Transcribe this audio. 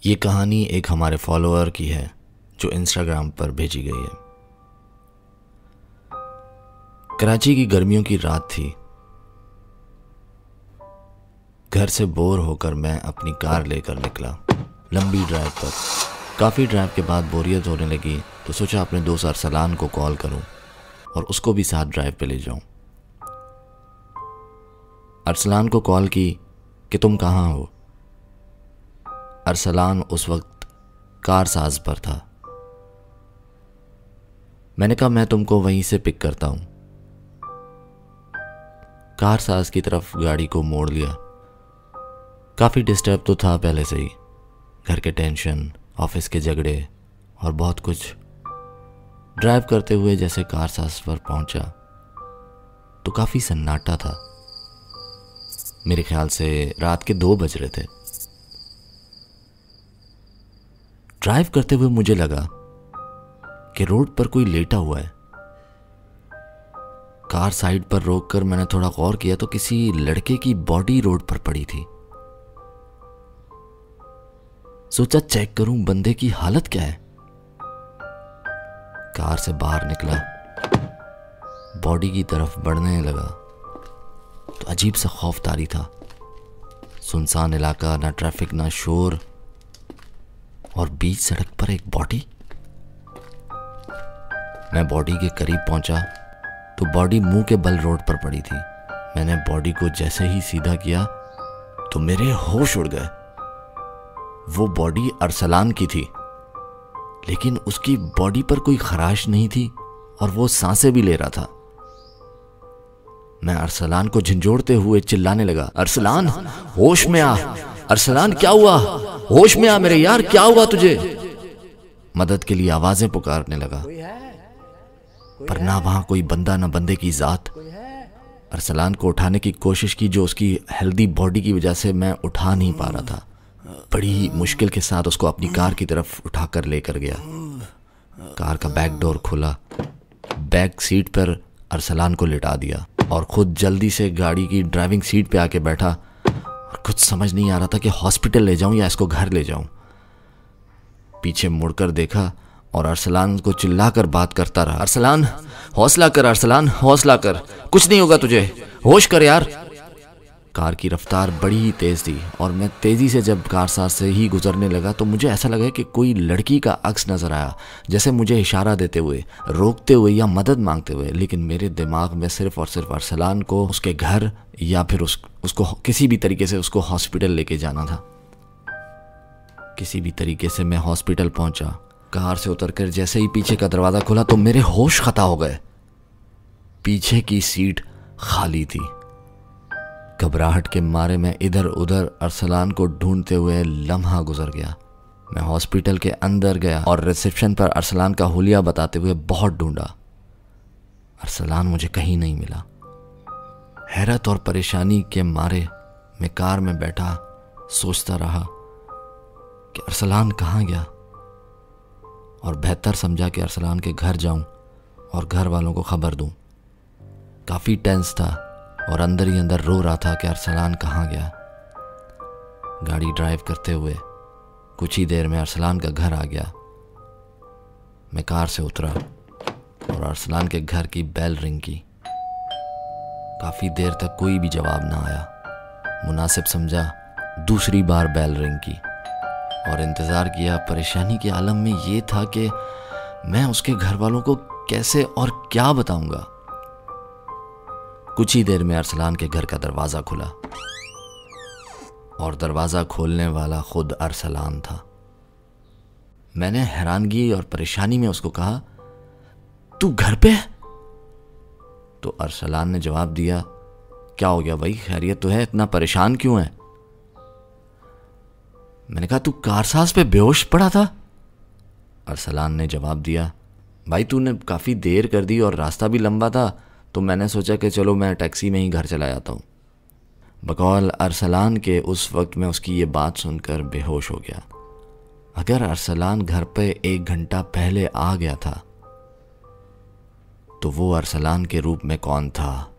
ये कहानी एक हमारे फॉलोअर की है जो इंस्टाग्राम पर भेजी गई है। कराची की गर्मियों की रात थी। घर से बोर होकर मैं अपनी कार लेकर निकला लंबी ड्राइव पर। काफ़ी ड्राइव के बाद बोरियत होने लगी तो सोचा अपने दोस्त अरसलान को कॉल करूं और उसको भी साथ ड्राइव पे ले जाऊं। अरसलान को कॉल की कि तुम कहाँ हो। अरसलान उस वक्त कार साज पर था। मैंने कहा मैं तुमको वहीं से पिक करता हूं। कार साज की तरफ गाड़ी को मोड़ लिया। काफ़ी डिस्टर्ब तो था पहले से ही, घर के टेंशन, ऑफिस के झगड़े और बहुत कुछ। ड्राइव करते हुए जैसे कार साज पर पहुंचा तो काफ़ी सन्नाटा था। मेरे ख्याल से रात के 2 बज रहे थे। ड्राइव करते हुए मुझे लगा कि रोड पर कोई लेटा हुआ है। कार साइड पर रोककर मैंने थोड़ा गौर किया तो किसी लड़के की बॉडी रोड पर पड़ी थी। सोचा चेक करूं बंदे की हालत क्या है। कार से बाहर निकला, बॉडी की तरफ बढ़ने लगा तो अजीब सा खौफतारी था। सुनसान इलाका, ना ट्रैफिक ना शोर, और बीच सड़क पर एक बॉडी। मैं बॉडी के करीब पहुंचा तो बॉडी मुंह के बल रोड पर पड़ी थी। मैंने बॉडी को जैसे ही सीधा किया तो मेरे होश उड़ गए। वो बॉडी अरसलान की थी, लेकिन उसकी बॉडी पर कोई खराश नहीं थी और वो सांसें भी ले रहा था। मैं अरसलान को झंझोड़ते हुए चिल्लाने लगा, अरसलान होश में आ, अरसलान क्या हुआ, होश में आ मेरे यार, क्या हुआ तुझे। मदद के लिए आवाजें पुकारने लगा, पर ना वहां कोई बंदा ना बंदे की जात। अरसलान को उठाने की कोशिश की जो उसकी हेल्दी बॉडी की वजह से मैं उठा नहीं पा रहा था। बड़ी मुश्किल के साथ उसको अपनी कार की तरफ उठाकर लेकर गया। कार का बैक डोर खुला, बैक सीट पर अरसलान को लिटा दिया और खुद जल्दी से गाड़ी की ड्राइविंग सीट पे आके बैठा। और कुछ समझ नहीं आ रहा था कि हॉस्पिटल ले जाऊं या इसको घर ले जाऊं। पीछे मुड़कर देखा और अरसलान को चिल्लाकर बात करता रहा, अरसलान हौसला कर, अरसलान हौसला कर, कुछ नहीं होगा तुझे, होश कर यार। कार की रफ्तार बड़ी ही तेज थी और मैं तेजी से जब कार साथ से ही गुजरने लगा तो मुझे ऐसा लगा कि कोई लड़की का अक्स नजर आया, जैसे मुझे इशारा देते हुए, रोकते हुए या मदद मांगते हुए। लेकिन मेरे दिमाग में सिर्फ और सिर्फ अरसलान को उसके घर या फिर उसको किसी भी तरीके से उसको हॉस्पिटल लेके जाना था। किसी भी तरीके से मैं हॉस्पिटल पहुंचा। कार से उतरकर जैसे ही पीछे का दरवाजा खुला तो मेरे होश खता हो गए। पीछे की सीट खाली थी। घबराहट के मारे मैं इधर उधर अरसलान को ढूंढते हुए लम्हा गुजर गया। मैं हॉस्पिटल के अंदर गया और रिसेप्शन पर अरसलान का हुलिया बताते हुए बहुत ढूंढा। अरसलान मुझे कहीं नहीं मिला। हैरत और परेशानी के मारे मैं कार में बैठा सोचता रहा कि अरसलान कहाँ गया, और बेहतर समझा कि अरसलान के घर जाऊं और घर वालों को खबर दूं। काफ़ी टेंस था और अंदर ही अंदर रो रहा था कि अरसलान कहाँ गया। गाड़ी ड्राइव करते हुए कुछ ही देर में अरसलान का घर आ गया। मैं कार से उतरा और अरसलान के घर की बेल रिंग की। काफ़ी देर तक कोई भी जवाब ना आया। मुनासिब समझा दूसरी बार बेल रिंग की और इंतज़ार किया। परेशानी के आलम में ये था कि मैं उसके घर वालों को कैसे और क्या बताऊंगा। कुछ ही देर में अरसलान के घर का दरवाज़ा खुला और दरवाज़ा खोलने वाला खुद अरसलान था। मैंने हैरानगी और परेशानी में उसको कहा, तू घर पे है? तो अरसलान ने जवाब दिया, क्या हो गया भाई, खैरियत तो है, इतना परेशान क्यों है? मैंने कहा तू कारसाज पे बेहोश पड़ा था। अरसलान ने जवाब दिया, भाई तूने काफ़ी देर कर दी और रास्ता भी लंबा था तो मैंने सोचा कि चलो मैं टैक्सी में ही घर चला जाता हूँ। बकौल अरसलान के उस वक्त मैं उसकी ये बात सुनकर बेहोश हो गया। अगर अरसलान घर पे 1 घंटा पहले आ गया था तो वो अरसलान के रूप में कौन था?